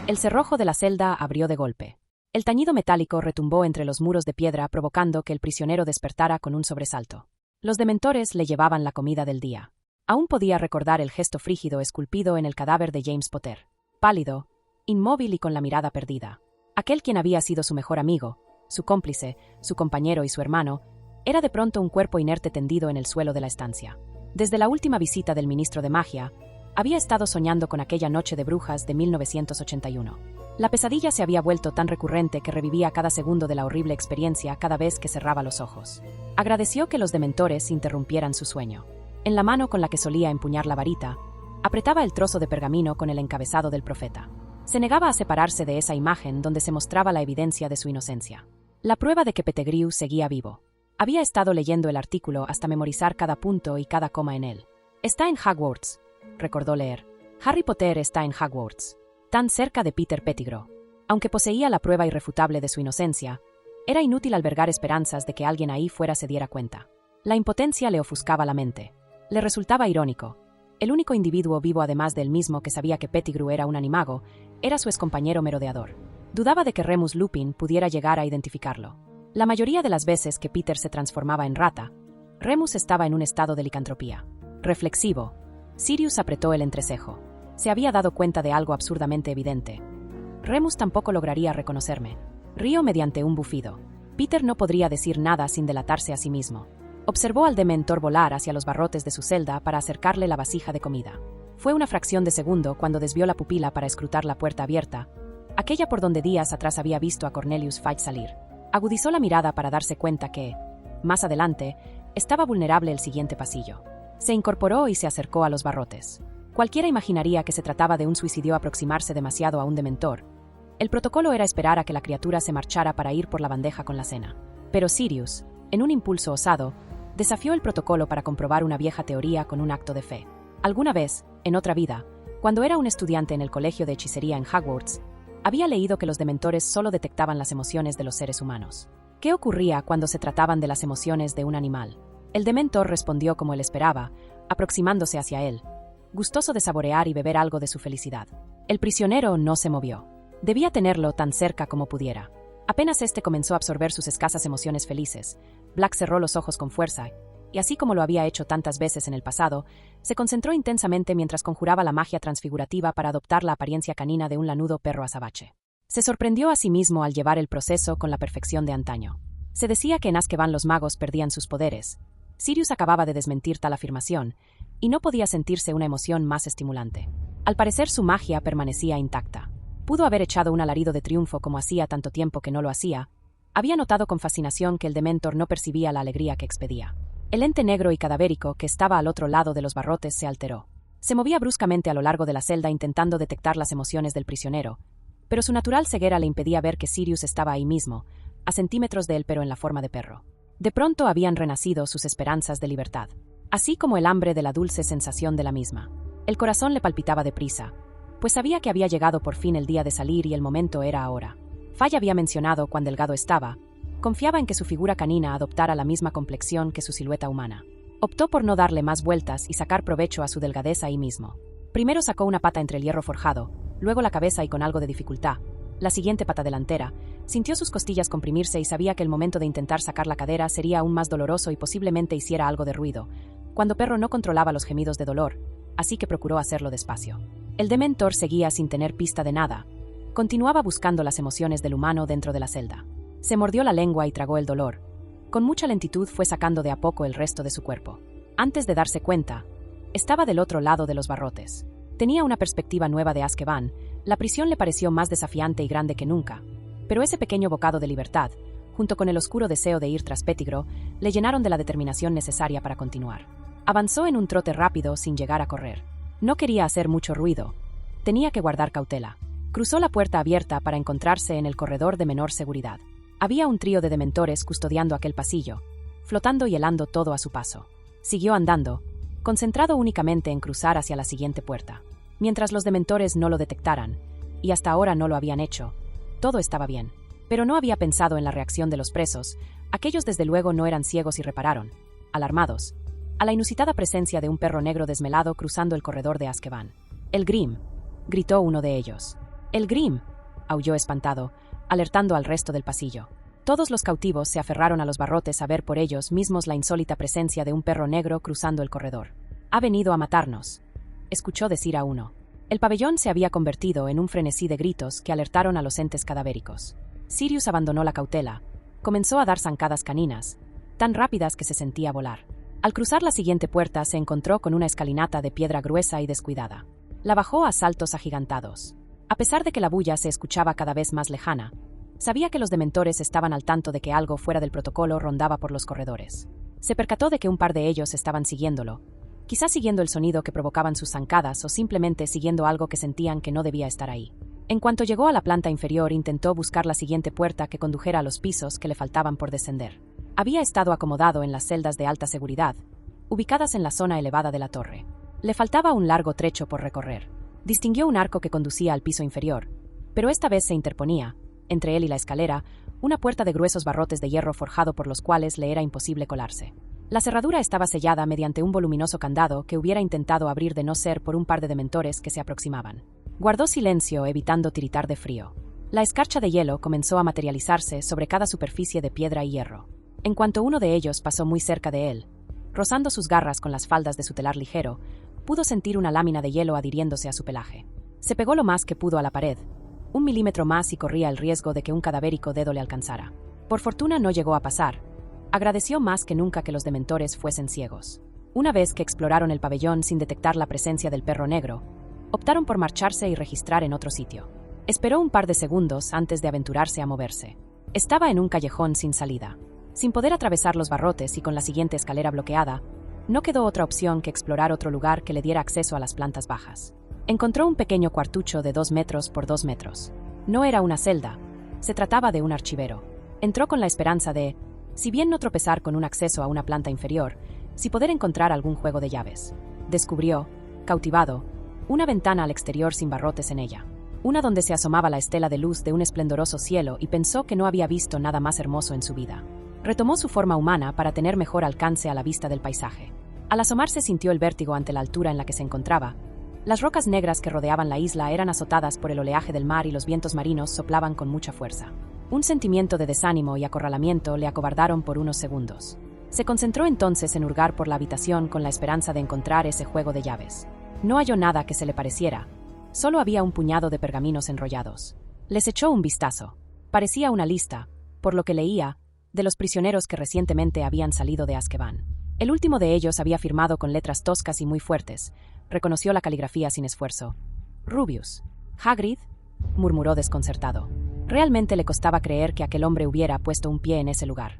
El cerrojo de la celda abrió de golpe. El tañido metálico retumbó entre los muros de piedra, provocando que el prisionero despertara con un sobresalto. Los dementores le llevaban la comida del día. Aún podía recordar el gesto frígido esculpido en el cadáver de James Potter. Pálido, inmóvil y con la mirada perdida. Aquel quien había sido su mejor amigo, su cómplice, su compañero y su hermano, era de pronto un cuerpo inerte tendido en el suelo de la estancia. Desde la última visita del ministro de magia, había estado soñando con aquella noche de brujas de 1981. La pesadilla se había vuelto tan recurrente que revivía cada segundo de la horrible experiencia cada vez que cerraba los ojos. Agradeció que los dementores interrumpieran su sueño. En la mano con la que solía empuñar la varita, apretaba el trozo de pergamino con el encabezado del profeta. Se negaba a separarse de esa imagen donde se mostraba la evidencia de su inocencia. La prueba de que Pettigrew seguía vivo. Había estado leyendo el artículo hasta memorizar cada punto y cada coma en él. Está en Hogwarts, recordó leer. Harry Potter está en Hogwarts. Tan cerca de Peter Pettigrew. Aunque poseía la prueba irrefutable de su inocencia, era inútil albergar esperanzas de que alguien ahí fuera se diera cuenta. La impotencia le ofuscaba la mente. Le resultaba irónico. El único individuo vivo además del mismo que sabía que Pettigrew era un animago, era su excompañero merodeador. Dudaba de que Remus Lupin pudiera llegar a identificarlo. La mayoría de las veces que Peter se transformaba en rata, Remus estaba en un estado de licantropía. Reflexivo, Sirius apretó el entrecejo. Se había dado cuenta de algo absurdamente evidente. Remus tampoco lograría reconocerme. Rió mediante un bufido. Peter no podría decir nada sin delatarse a sí mismo. Observó al dementor volar hacia los barrotes de su celda para acercarle la vasija de comida. Fue una fracción de segundo cuando desvió la pupila para escrutar la puerta abierta, aquella por donde días atrás había visto a Cornelius Fudge salir. Agudizó la mirada para darse cuenta que, más adelante, estaba vulnerable el siguiente pasillo. Se incorporó y se acercó a los barrotes. Cualquiera imaginaría que se trataba de un suicidio aproximarse demasiado a un dementor. El protocolo era esperar a que la criatura se marchara para ir por la bandeja con la cena. Pero Sirius, en un impulso osado, desafió el protocolo para comprobar una vieja teoría con un acto de fe. Alguna vez, en otra vida, cuando era un estudiante en el colegio de hechicería en Hogwarts, había leído que los dementores solo detectaban las emociones de los seres humanos. ¿Qué ocurría cuando se trataban de las emociones de un animal? El dementor respondió como él esperaba, aproximándose hacia él, gustoso de saborear y beber algo de su felicidad. El prisionero no se movió. Debía tenerlo tan cerca como pudiera. Apenas este comenzó a absorber sus escasas emociones felices, Black cerró los ojos con fuerza, y así como lo había hecho tantas veces en el pasado, se concentró intensamente mientras conjuraba la magia transfigurativa para adoptar la apariencia canina de un lanudo perro azabache. Se sorprendió a sí mismo al llevar el proceso con la perfección de antaño. Se decía que en Azkaban los magos perdían sus poderes. Sirius acababa de desmentir tal afirmación, y no podía sentirse una emoción más estimulante. Al parecer su magia permanecía intacta. Pudo haber echado un alarido de triunfo como hacía tanto tiempo que no lo hacía. Había notado con fascinación que el dementor no percibía la alegría que expedía. El ente negro y cadavérico que estaba al otro lado de los barrotes se alteró. Se movía bruscamente a lo largo de la celda intentando detectar las emociones del prisionero, pero su natural ceguera le impedía ver que Sirius estaba ahí mismo, a centímetros de él pero en la forma de perro. De pronto habían renacido sus esperanzas de libertad, así como el hambre de la dulce sensación de la misma. El corazón le palpitaba deprisa, pues sabía que había llegado por fin el día de salir y el momento era ahora. Fudge había mencionado cuán delgado estaba. Confiaba en que su figura canina adoptara la misma complexión que su silueta humana. Optó por no darle más vueltas y sacar provecho a su delgadez ahí mismo. Primero sacó una pata entre el hierro forjado, luego la cabeza y con algo de dificultad, la siguiente pata delantera. Sintió sus costillas comprimirse y sabía que el momento de intentar sacar la cadera sería aún más doloroso y posiblemente hiciera algo de ruido, cuando Perro no controlaba los gemidos de dolor, así que procuró hacerlo despacio. El dementor seguía sin tener pista de nada. Continuaba buscando las emociones del humano dentro de la celda. Se mordió la lengua y tragó el dolor. Con mucha lentitud fue sacando de a poco el resto de su cuerpo. Antes de darse cuenta, estaba del otro lado de los barrotes. Tenía una perspectiva nueva de Azkaban. La prisión le pareció más desafiante y grande que nunca. Pero ese pequeño bocado de libertad, junto con el oscuro deseo de ir tras Pettigrew, le llenaron de la determinación necesaria para continuar. Avanzó en un trote rápido sin llegar a correr. No quería hacer mucho ruido. Tenía que guardar cautela. Cruzó la puerta abierta para encontrarse en el corredor de menor seguridad. Había un trío de dementores custodiando aquel pasillo, flotando y helando todo a su paso. Siguió andando, concentrado únicamente en cruzar hacia la siguiente puerta. Mientras los dementores no lo detectaran, y hasta ahora no lo habían hecho, todo estaba bien. Pero no había pensado en la reacción de los presos. Aquellos desde luego no eran ciegos y repararon, alarmados, a la inusitada presencia de un perro negro desmelado cruzando el corredor de Azkaban. «El Grim», gritó uno de ellos. «El Grim», aulló espantado, alertando al resto del pasillo. Todos los cautivos se aferraron a los barrotes a ver por ellos mismos la insólita presencia de un perro negro cruzando el corredor. «Ha venido a matarnos», escuchó decir a uno. El pabellón se había convertido en un frenesí de gritos que alertaron a los entes cadavéricos. Sirius abandonó la cautela. Comenzó a dar zancadas caninas, tan rápidas que se sentía volar. Al cruzar la siguiente puerta se encontró con una escalinata de piedra gruesa y descuidada. La bajó a saltos agigantados. A pesar de que la bulla se escuchaba cada vez más lejana, sabía que los dementores estaban al tanto de que algo fuera del protocolo rondaba por los corredores. Se percató de que un par de ellos estaban siguiéndolo, quizás siguiendo el sonido que provocaban sus zancadas o simplemente siguiendo algo que sentían que no debía estar ahí. En cuanto llegó a la planta inferior, intentó buscar la siguiente puerta que condujera a los pisos que le faltaban por descender. Había estado acomodado en las celdas de alta seguridad, ubicadas en la zona elevada de la torre. Le faltaba un largo trecho por recorrer. Distinguió un arco que conducía al piso inferior, pero esta vez se interponía, entre él y la escalera, una puerta de gruesos barrotes de hierro forjado por los cuales le era imposible colarse. La cerradura estaba sellada mediante un voluminoso candado que hubiera intentado abrir de no ser por un par de dementores que se aproximaban. Guardó silencio, evitando tiritar de frío. La escarcha de hielo comenzó a materializarse sobre cada superficie de piedra y hierro. En cuanto uno de ellos pasó muy cerca de él, rozando sus garras con las faldas de su telar ligero, pudo sentir una lámina de hielo adhiriéndose a su pelaje. Se pegó lo más que pudo a la pared, 1 milímetro más y corría el riesgo de que un cadavérico dedo le alcanzara. Por fortuna no llegó a pasar. Agradeció más que nunca que los dementores fuesen ciegos. Una vez que exploraron el pabellón sin detectar la presencia del perro negro, optaron por marcharse y registrar en otro sitio. Esperó un par de segundos antes de aventurarse a moverse. Estaba en un callejón sin salida. Sin poder atravesar los barrotes y con la siguiente escalera bloqueada, no quedó otra opción que explorar otro lugar que le diera acceso a las plantas bajas. Encontró un pequeño cuartucho de 2 metros por 2 metros. No era una celda, se trataba de un archivero. Entró con la esperanza de, si bien no tropezar con un acceso a una planta inferior, si poder encontrar algún juego de llaves. Descubrió, cautivado, una ventana al exterior sin barrotes en ella. Una donde se asomaba la estela de luz de un esplendoroso cielo y pensó que no había visto nada más hermoso en su vida. Retomó su forma humana para tener mejor alcance a la vista del paisaje. Al asomarse sintió el vértigo ante la altura en la que se encontraba. Las rocas negras que rodeaban la isla eran azotadas por el oleaje del mar y los vientos marinos soplaban con mucha fuerza. Un sentimiento de desánimo y acorralamiento le acobardaron por unos segundos. Se concentró entonces en hurgar por la habitación con la esperanza de encontrar ese juego de llaves. No halló nada que se le pareciera. Solo había un puñado de pergaminos enrollados. Les echó un vistazo. Parecía una lista, por lo que leía, de los prisioneros que recientemente habían salido de Azkaban. El último de ellos había firmado con letras toscas y muy fuertes. Reconoció la caligrafía sin esfuerzo. «Rubius. Hagrid», murmuró desconcertado. Realmente le costaba creer que aquel hombre hubiera puesto un pie en ese lugar.